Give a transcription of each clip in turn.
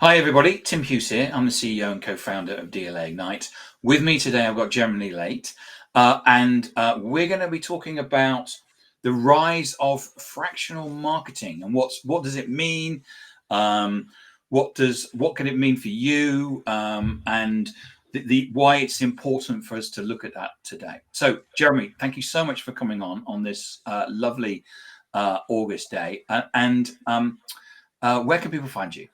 Hi everybody, Tim Hughes here. I'm the CEO and co-founder of DLA Ignite. With me today I've got Jeremy Laight, and we're going to be talking about the rise of fractional marketing and what does it mean, what can it mean for you, and the why it's important for us to look at that today. So Jeremy, thank you so much for coming on this lovely August day, and where can people find you?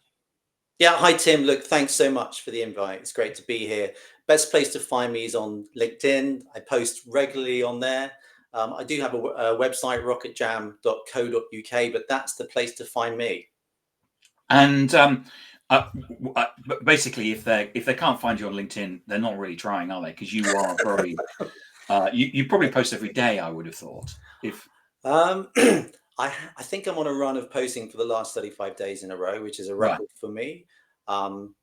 Yeah, hi Tim. Look, thanks so much for the invite. It's great to be here. Best place to find me is on LinkedIn. I post regularly on there. I do have a website, rocketjam.co.uk, but that's the place to find me. And basically, if they can't find you on LinkedIn, they're not really trying, are they? Because you are very you probably post every day. I would have thought. If Um, I think I'm on a run of posting for the last 35 days in a row, which is a right. record for me. Um,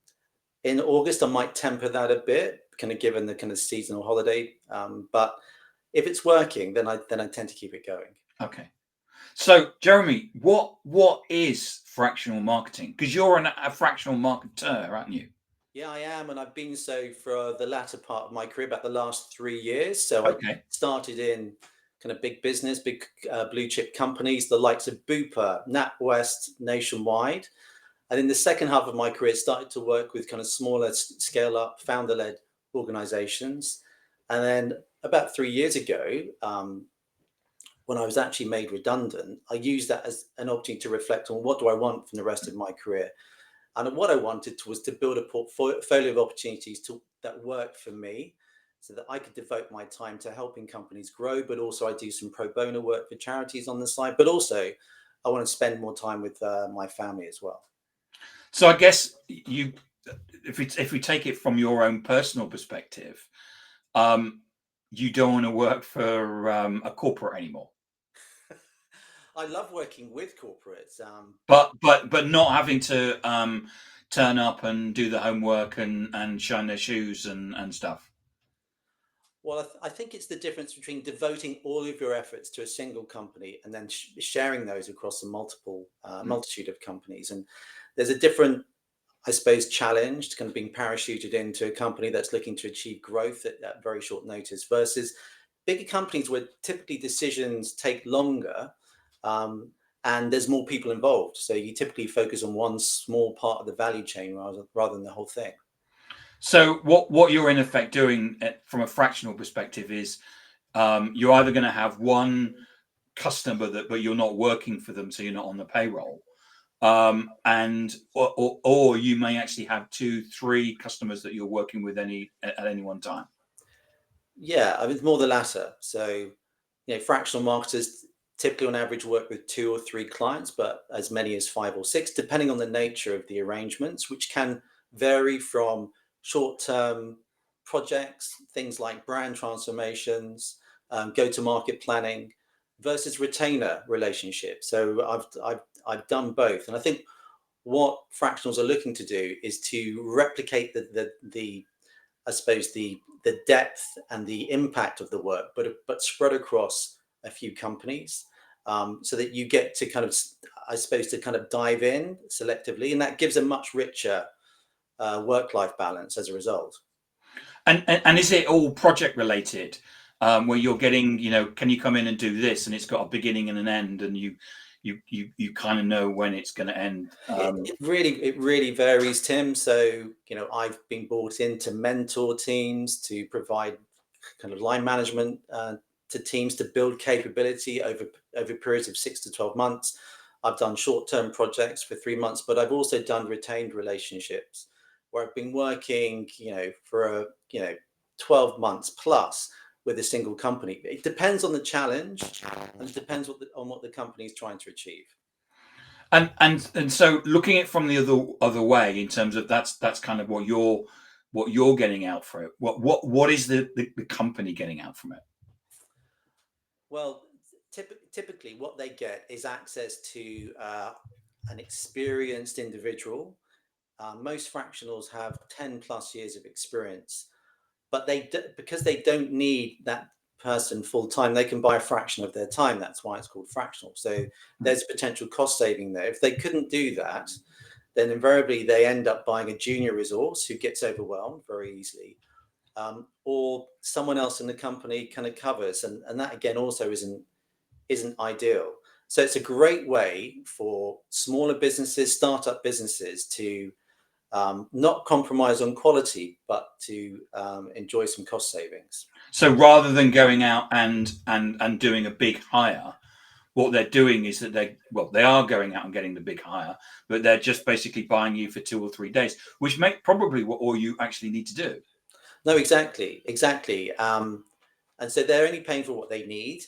in August, I might temper that a bit, kind of given the kind of seasonal holiday. But if it's working, then I tend to keep it going. Okay. So, Jeremy, what is fractional marketing? Because you're a fractional marketer, aren't you? Yeah, I am, and I've been so for the latter part of my career, about the last 3 years. So I Okay. started in kind of big business, big blue chip companies, the likes of Bupa, NatWest, Nationwide. And in the second half of my career, started to work with kind of smaller scale up, founder led organizations. And then about 3 years ago, when I was actually made redundant, I used that as an opportunity to reflect on what do I want from the rest of my career. And what I wanted was to build a portfolio of opportunities that work for me so that I could devote my time to helping companies grow, but also I do some pro bono work for charities on the side, but also I want to spend more time with my family as well. So, I guess if we take it from your own personal perspective, um, you don't want to work for a corporate anymore. I love working with corporates, But not having to turn up and do the homework and shine their shoes and stuff. well, I think it's the difference between devoting all of your efforts to a single company and then sharing those across a Mm. multitude of companies. And there's a different, I suppose, challenge to kind of being parachuted into a company that's looking to achieve growth at very short notice versus bigger companies where typically decisions take longer, um, and there's more people involved. So you typically focus on one small part of the value chain rather than the whole thing. So what you're in effect doing from a fractional perspective is you're either going to have one customer but you're not working for them, so you're not on the payroll, and or you may actually have two, three customers that you're working with at any one time. Yeah, I mean, it's more the latter. So, fractional marketers typically on average work with two or three clients, but as many as five or six, depending on the nature of the arrangements, which can vary from short-term projects, things like brand transformations, go-to-market planning, versus retainer relationships. So I've done both, and I think what fractionals are looking to do is to replicate the I suppose the depth and the impact of the work, but spread across a few companies, so that you get to kind of, I suppose, to kind of dive in selectively, and that gives a much richer work-life balance as a result. And is it all project related, where you're getting, can you come in and do this, and it's got a beginning and an end, and you kind of know when it's going to end. It really varies, Tim. So I've been brought in to mentor teams, to provide kind of line management to teams to build capability over periods of 6 to 12 months. I've done short-term projects for 3 months, but I've also done retained relationships where I've been working, for 12 months plus with a single company. It depends on the challenge, and it depends on what the company is trying to achieve. And so looking at it from the other way, in terms of that's kind of what you're getting out for it. What is the company getting out from it? Well, typically, what they get is access to an experienced individual. Most fractionals have 10 plus years of experience, but because they don't need that person full time, they can buy a fraction of their time. That's why it's called fractional. So there's potential cost saving there. If they couldn't do that, then invariably they end up buying a junior resource who gets overwhelmed very easily, or someone else in the company kind of covers, and that again also isn't ideal. So it's a great way for smaller businesses, startup businesses, to not compromise on quality, but to enjoy some cost savings. So rather than going out and doing a big hire, what they're doing is that they are going out and getting the big hire, but they're just basically buying you for 2 or 3 days, which make probably what all you actually need to do. No, exactly. And so they're only paying for what they need.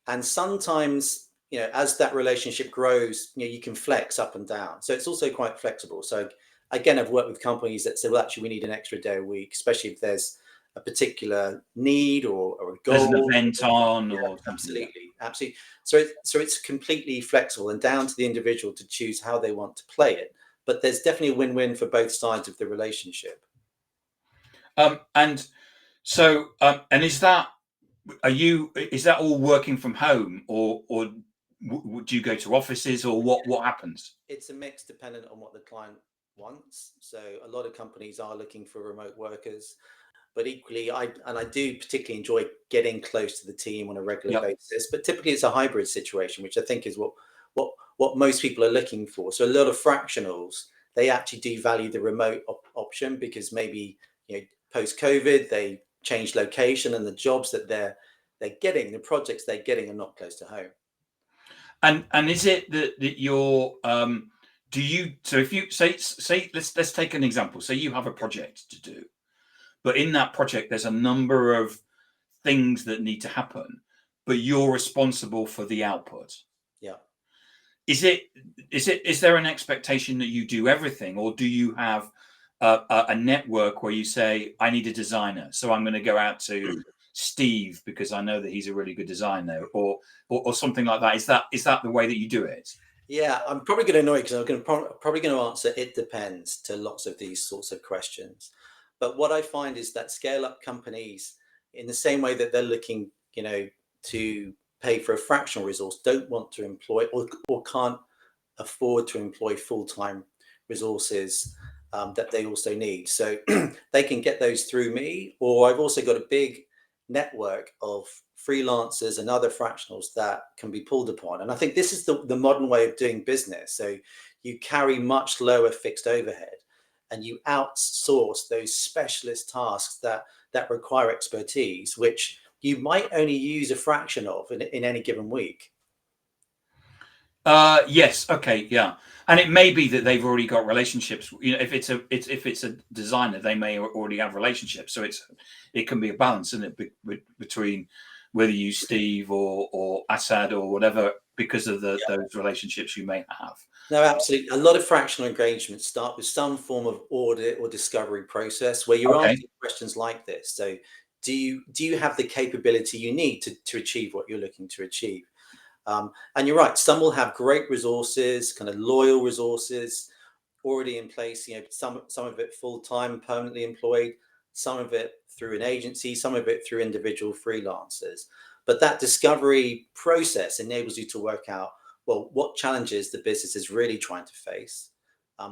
And sometimes, as that relationship grows, you can flex up and down. So it's also quite flexible. So again, I've worked with companies that say, well, actually, we need an extra day a week, especially if there's a particular need or a goal. There's an event on, Yeah, or absolutely. So it's completely flexible and down to the individual to choose how they want to play it. But there's definitely a win-win for both sides of the relationship. And so, and is that all working from home, or do you go to offices, or what happens? It's a mix dependent on what the client wants. So a lot of companies are looking for remote workers, but equally, I do particularly enjoy getting close to the team on a regular basis. But typically, it's a hybrid situation, which I think is what most people are looking for. So a lot of fractionals, they actually do value the remote option, because maybe post COVID they change location, and the jobs that they're getting, the projects they're getting, are not close to home. And is it that you're do you, so if you say let's take an example. Say you have a project to do, but in that project there's a number of things that need to happen, but you're responsible for the output. Yeah. Is there an expectation that you do everything, or do you have a network where you say, I need a designer, so I'm going to go out to Steve because I know that he's a really good designer, or something like that? Is that the way that you do it? Yeah, I'm probably going to annoy you, because I'm probably going to answer it depends to lots of these sorts of questions. But what I find is that scale up companies, in the same way that they're looking, to pay for a fractional resource, don't want to employ or can't afford to employ full-time resources that they also need. So they can get those through me, or I've also got a big network of freelancers and other fractionals that can be pulled upon. And I think this is the modern way of doing business. So you carry much lower fixed overhead, and you outsource those specialist tasks that require expertise, which you might only use a fraction of in any given week. Yes. Okay. Yeah. And it may be that they've already got relationships. If it's a designer, they may already have relationships. So it can be a balance, isn't it, between whether you use Steve or Assad or whatever, because of those relationships you may have. No, absolutely. A lot of fractional engagements start with some form of audit or discovery process where you're asking questions like this. So do you have the capability you need to achieve what you're looking to achieve? And you're right, some will have great resources, kind of loyal resources already in place, some of it full-time, permanently employed, some of it through an agency, some of it through individual freelancers. But that discovery process enables you to work out, well, what challenges the business is really trying to face,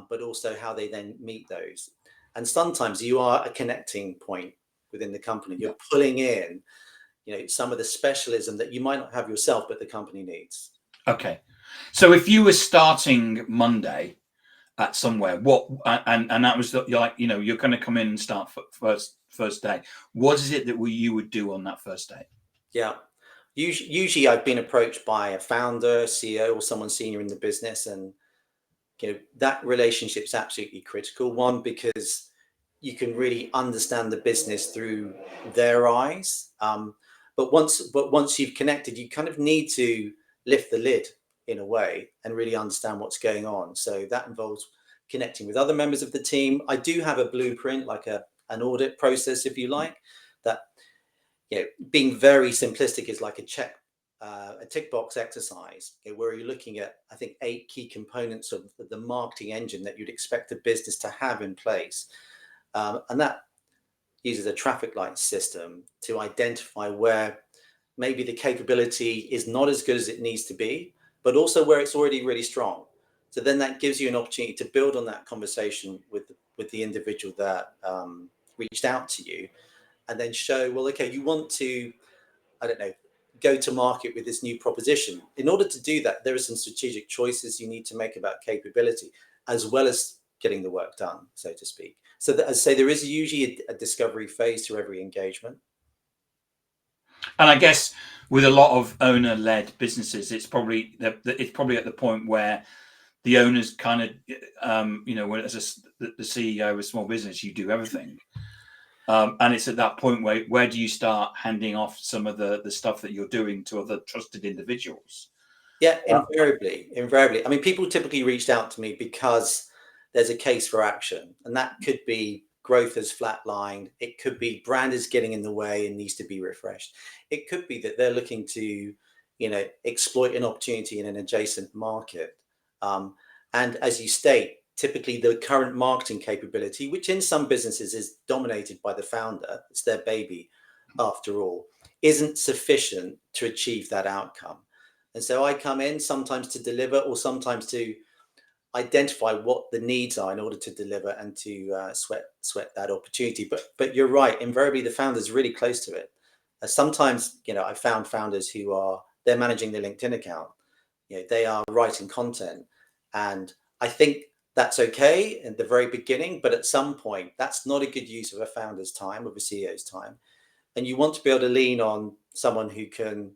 but also how they then meet those. And sometimes you are a connecting point within the company. You're pulling in some of the specialism that you might not have yourself, but the company needs. Okay. So if you were starting Monday at somewhere, and that was you're going to come in and start first day, what is it that you would do on that first day? Yeah. Usually I've been approached by a founder, CEO, or someone senior in the business, and that relationship is absolutely critical. One, because you can really understand the business through their eyes. But once you've connected, you kind of need to lift the lid in a way and really understand what's going on. So that involves connecting with other members of the team. I do have a blueprint, like an audit process, if you like, that being very simplistic is like a tick box exercise, where you're looking at, I think, 8 key components of the marketing engine that you'd expect a business to have in place. And that uses a traffic light system to identify where maybe the capability is not as good as it needs to be, but also where it's already really strong. So then that gives you an opportunity to build on that conversation with the individual that reached out to you, and then show, well, okay, you want to, I don't know, go to market with this new proposition. In order to do that, there are some strategic choices you need to make about capability, as well as getting the work done, so to speak. So that, as I say, there is usually a discovery phase to every engagement. And I guess with a lot of owner-led businesses, it's probably at the point where the owners kind of, as the CEO of a small business, you do everything. And it's at that point where do you start handing off some of the stuff that you're doing to other trusted individuals? Yeah, invariably. I mean, people typically reached out to me because there's a case for action, and that could be growth has flatlined. It could be brand is getting in the way and needs to be refreshed. It could be that they're looking to, exploit an opportunity in an adjacent market. And as you state, typically the current marketing capability, which in some businesses is dominated by the founder, it's their baby after all, isn't sufficient to achieve that outcome. And so I come in sometimes to deliver, or sometimes to identify what the needs are in order to deliver and to sweat that opportunity. But you're right. Invariably, the founder's really close to it. Sometimes, I've found founders who they're managing their LinkedIn account. They are writing content, and I think that's okay at the very beginning. But at some point, that's not a good use of a founder's time, of a CEO's time, and you want to be able to lean on someone who can,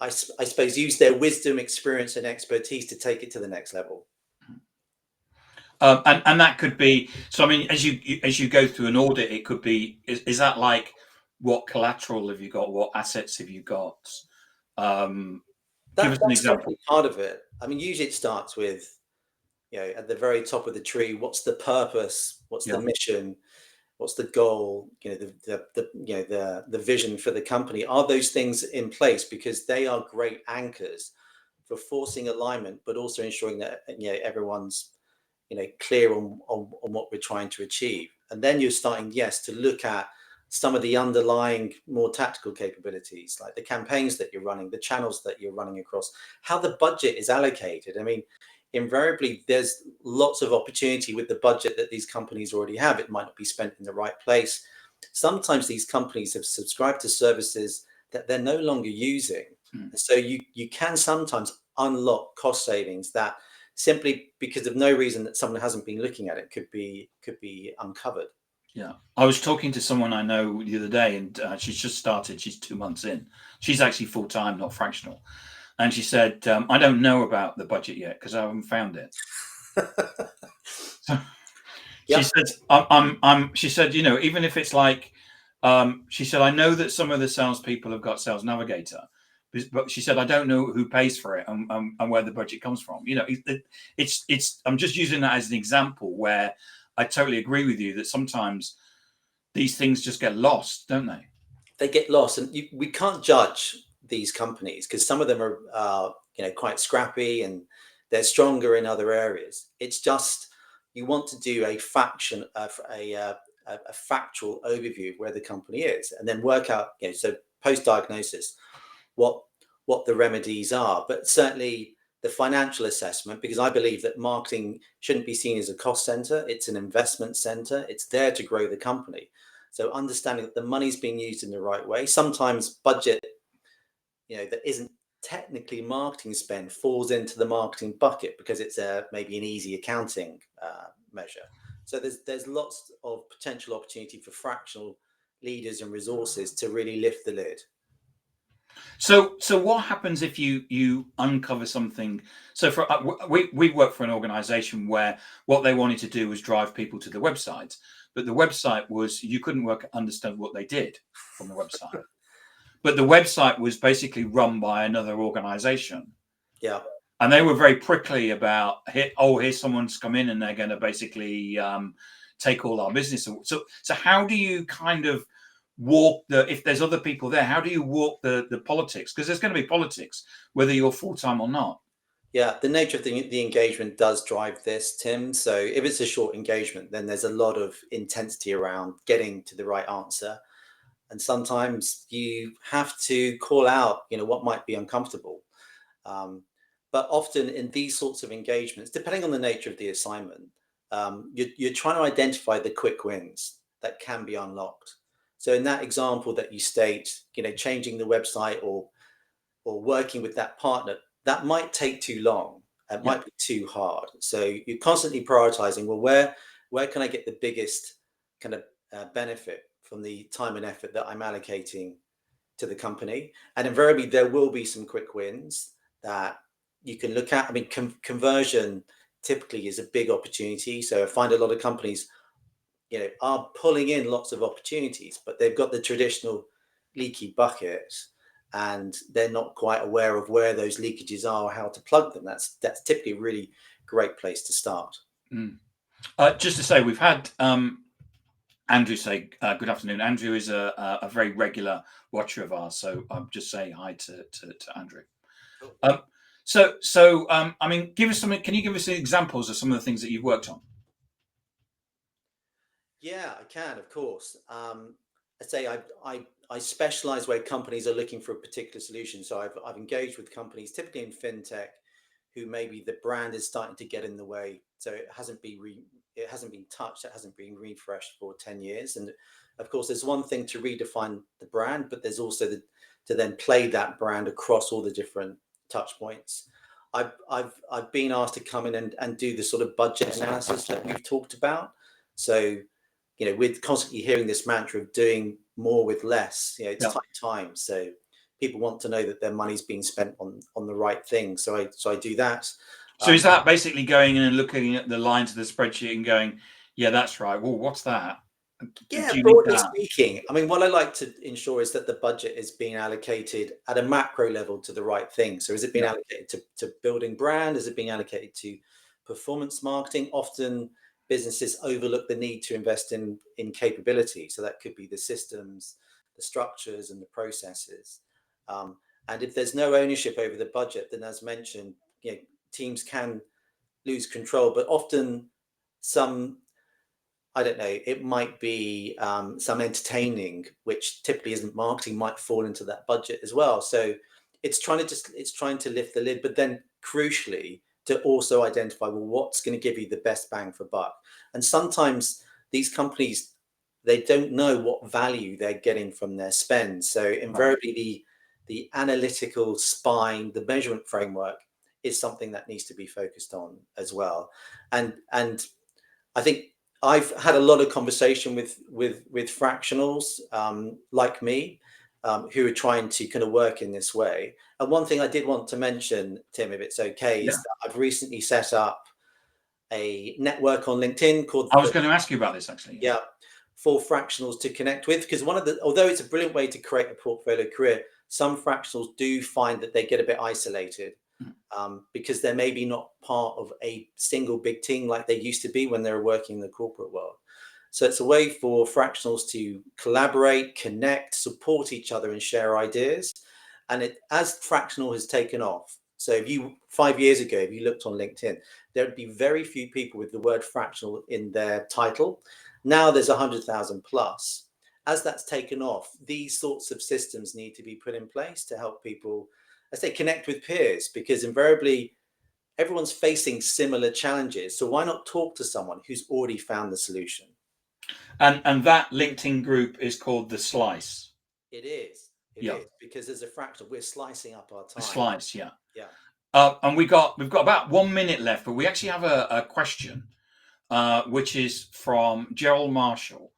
I suppose, use their wisdom, experience, and expertise to take it to the next level. And that could be, so I mean, as you go through an audit, it could be, is that like, what collateral have you got? What assets have you got? Give us an That's example. certainly part of it. I mean, usually it starts with, at the very top of the tree, what's the purpose? What's the mission? What's the goal? The vision for the company. Are those things in place? Because they are great anchors for forcing alignment, but also ensuring that everyone's clear on what we're trying to achieve. And then you're starting, yes, to look at some of the underlying more tactical capabilities, like the campaigns that you're running, the channels that you're running across, how the budget is allocated. I mean, invariably, there's lots of opportunity with the budget that these companies already have. It might not be spent in the right place. Sometimes these companies have subscribed to services that they're no longer using. So you can sometimes unlock cost savings that simply because of no reason that someone hasn't been looking at it could be uncovered. Yeah, I was talking to someone I know the other day, and she's just started. She's 2 months in. She's actually full time, not fractional. And she said, "I don't know about the budget yet because I haven't found it." So she Yep. said, She said, even if it's like, she said, I know that some of the salespeople have got Sales Navigator, but she said, I don't know who pays for it and where the budget comes from. It's. I'm just using that as an example where I totally agree with you that sometimes these things just get lost, don't they? They get lost, and we can't judge these companies because some of them are quite scrappy and they're stronger in other areas. It's just you want to do a factual overview of where the company is, and then work out so post diagnosis what the remedies are. But certainly the financial assessment, because I believe that marketing shouldn't be seen as a cost center. It's an investment center. It's there to grow the company. So understanding that the money's being used in the right way. Sometimes budget, that isn't technically marketing spend falls into the marketing bucket because it's maybe an easy accounting measure. So there's lots of potential opportunity for fractional leaders and resources to really lift the lid. So what happens if you uncover something? So for we work for an organization where what they wanted to do was drive people to the website, but the website was, you couldn't understand what they did from the website. But the website was basically run by another organization. Yeah. And they were very prickly about, here's someone's come in and they're going to basically take all our business. So how do you kind of walk if there's other people there, how do you walk the politics? Because there's going to be politics, whether you're full-time or not. Yeah, the nature of the engagement does drive this, Tim. So if it's a short engagement, then there's a lot of intensity around getting to the right answer. And sometimes you have to call out, what might be uncomfortable. But often in these sorts of engagements, depending on the nature of the assignment, you're trying to identify the quick wins that can be unlocked. So in that example that you state, changing the website or working with that partner, that might take too long. It Yeah. might be too hard. So you're constantly prioritizing, well, where can I get the biggest kind of benefit from the time and effort that I'm allocating to the company? And invariably, there will be some quick wins that you can look at. I mean, conversion typically is a big opportunity. So I find a lot of companies, are pulling in lots of opportunities, but they've got the traditional leaky bucket and they're not quite aware of where those leakages are or how to plug them. That's typically a really great place to start. Just to say, we've had Andrew say good afternoon. Andrew is a very regular watcher of ours, so I'm just saying hi to Andrew. Cool. So I mean, give us something. Can you give us examples of some of the things that you've worked on? Yeah, I can, of course. I'd say I specialize where companies are looking for a particular solution. So I've engaged with companies, typically in fintech, who maybe the brand is starting to get in the way. So it hasn't been touched, it hasn't been refreshed for 10 years. And of course, there's one thing to redefine the brand, but there's also to then play that brand across all the different touch points. I've been asked to come in and do the sort of budget analysis that we've talked about. So we're constantly hearing this mantra of doing more with less. It's tight times, so people want to know that their money's being spent on the right thing. So I do that. So is that basically going in and looking at the lines of the spreadsheet and going, yeah, that's right. Well, what's that? Yeah, broadly speaking, I mean, what I like to ensure is that the budget is being allocated at a macro level to the right thing. So is it being allocated to building brand? Is it being allocated to performance marketing? Often businesses overlook the need to invest in capability. So that could be the systems, the structures, and the processes. And if there's no ownership over the budget, then as mentioned, teams can lose control. But often I don't know, it might be some entertaining, which typically isn't marketing, might fall into that budget as well. So it's trying to lift the lid, but then crucially to also identify, well, what's going to give you the best bang for buck? And sometimes these companies, they don't know what value they're getting from their spend. So invariably the analytical spine, the measurement framework is something that needs to be focused on as well. And I think I've had a lot of conversation with fractionals like me, who are trying to kind of work in this way. And one thing I did want to mention, Tim, if it's okay, is that I've recently set up a network on LinkedIn called. I was going to ask you about this actually. Yeah, for fractionals to connect with, because although it's a brilliant way to create a portfolio career, some fractionals do find that they get a bit isolated. Because they're maybe not part of a single big team like they used to be when they were working in the corporate world. So it's a way for fractionals to collaborate, connect, support each other, and share ideas. And as fractional has taken off, so if 5 years ago, if you looked on LinkedIn, there would be very few people with the word fractional in their title. Now there's 100,000 plus. As that's taken off, these sorts of systems need to be put in place to help people, I say, connect with peers, because invariably everyone's facing similar challenges. So why not talk to someone who's already found the solution? And that LinkedIn group is called The Slice. It is. It is, because as a fractal, we're slicing up our time. The Slice, yeah. Yeah. And we've got about 1 minute left, but we actually have a question, which is from Gerald Marshall,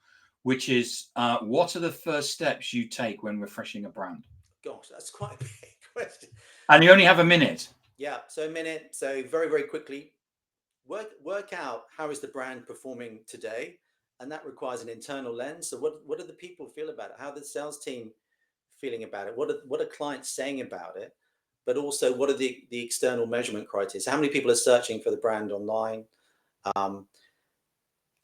which is, what are the first steps you take when refreshing a brand? Gosh, that's quite a big question. And you only have a minute. Yeah, so a minute. So very, very quickly, work out how is the brand performing today, and that requires an internal lens. So what do the people feel about it? How are the sales team feeling about it? What are clients saying about it? But also, what are the external measurement criteria? So how many people are searching for the brand online? And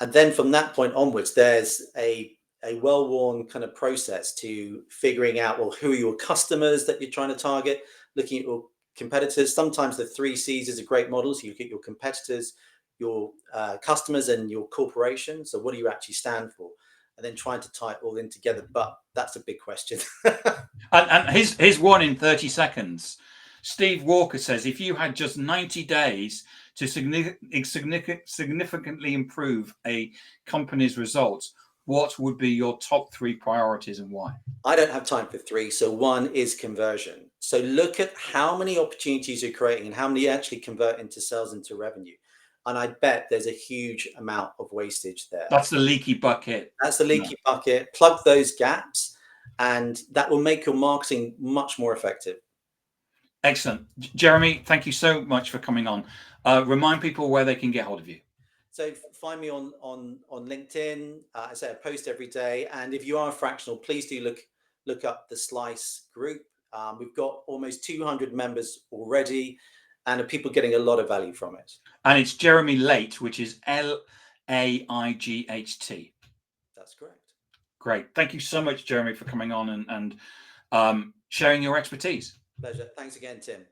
then from that point onwards, there's a well-worn kind of process to figuring out, well, who are your customers that you're trying to target, looking at your competitors. Sometimes the 3 C's is a great model. So you look at your competitors, your customers, and your corporation. So what do you actually stand for? And then trying to tie it all in together. But that's a big question. And here's one in 30 seconds. Steve Walker says, if you had just 90 days to significantly improve a company's results, what would be your top 3 priorities and why? I don't have time for 3. So 1 is conversion. So look at how many opportunities you're creating and how many actually convert into sales, into revenue. And I bet there's a huge amount of wastage there. That's the leaky bucket. That's the leaky bucket. Plug those gaps, and that will make your marketing much more effective. Excellent. Jeremy, thank you so much for coming on. Remind people where they can get hold of you. So find me on LinkedIn. I say I post every day, and if you are a fractional, please do look up the Slice group. We've got almost 200 members already, and are people getting a lot of value from it. And it's Jeremy Laight, which is Laight. That's correct. Great. Thank you so much, Jeremy, for coming on and sharing your expertise. Pleasure. Thanks again, Tim.